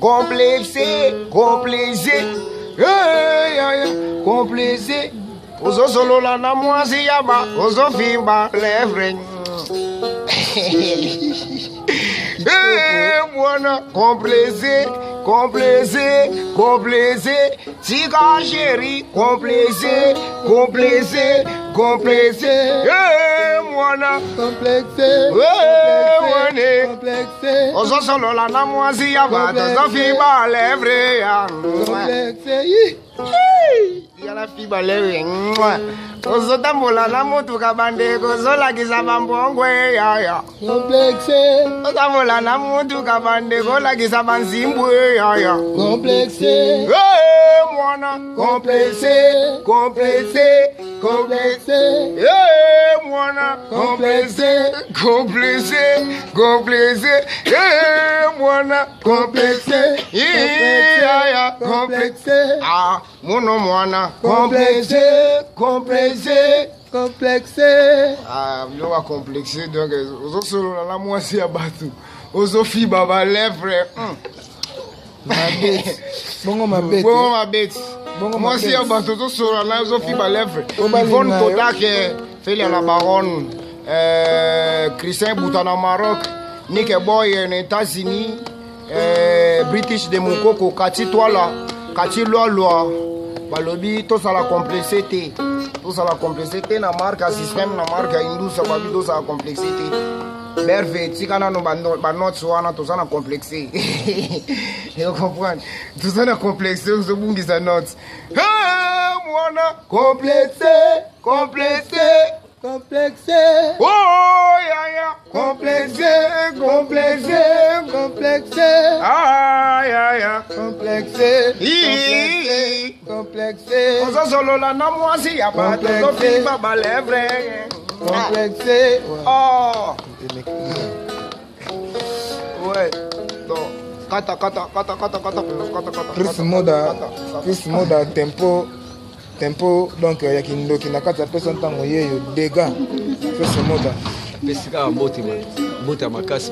complexé, complexé, complexé. Ozo solo la na mwazi yaba, ozo fimba levre. Mwana, complexé, complexé, complexé. Tika chéri, complexé, complexé, complexé. Mwana, complexé, complexé. Ozo solo la na mwazi yaba, ozo fimba levre. complexé. Yala fiba lewe ozo tambola na moto kabande kozo la kisaba mbongwe ya complexé, ozo tambola na moto kabande kola kisaba nzimbwe ya complexé, mwana complexé, complexé, complexé, mwana complexé, complexé, complexé, mwana complexé, ya complexé, ah mono mwana complexé, complexé, complexé. ah lo wa complexé donc ozo solo la mwasi ya batu ozo fi baba lèvre Ma bête. Bongo ma bête. bongo ma bête Bongo ma mwasi ya bête. batu ozo solo la ozo fi ba lèvre Oba Yvonne lina, Totake Feli la Baronne Christian Boutana Maroc Nick Boy en États-Unis British de Mukoko Kati Twala Kati Loa balobi to sala complexité na marque système na marque indus babi to sala complexité berve tikana no ba notes wana to sana complexé you comprendre to sana complexé zo bungisa notes mwana complexé, complexé, complexé. oh ya complexé, complexé, Complexé, ya complexé, complexé. complexé, Ozo solo la na mwasi ya bato zo fi baba lèvre. complexé. Oh. Ouais. Donc, kata. Chris Moda tempo donc yakindoki na kati ya pesa ntango yeyo dega Chris Moda pesika mbote makasi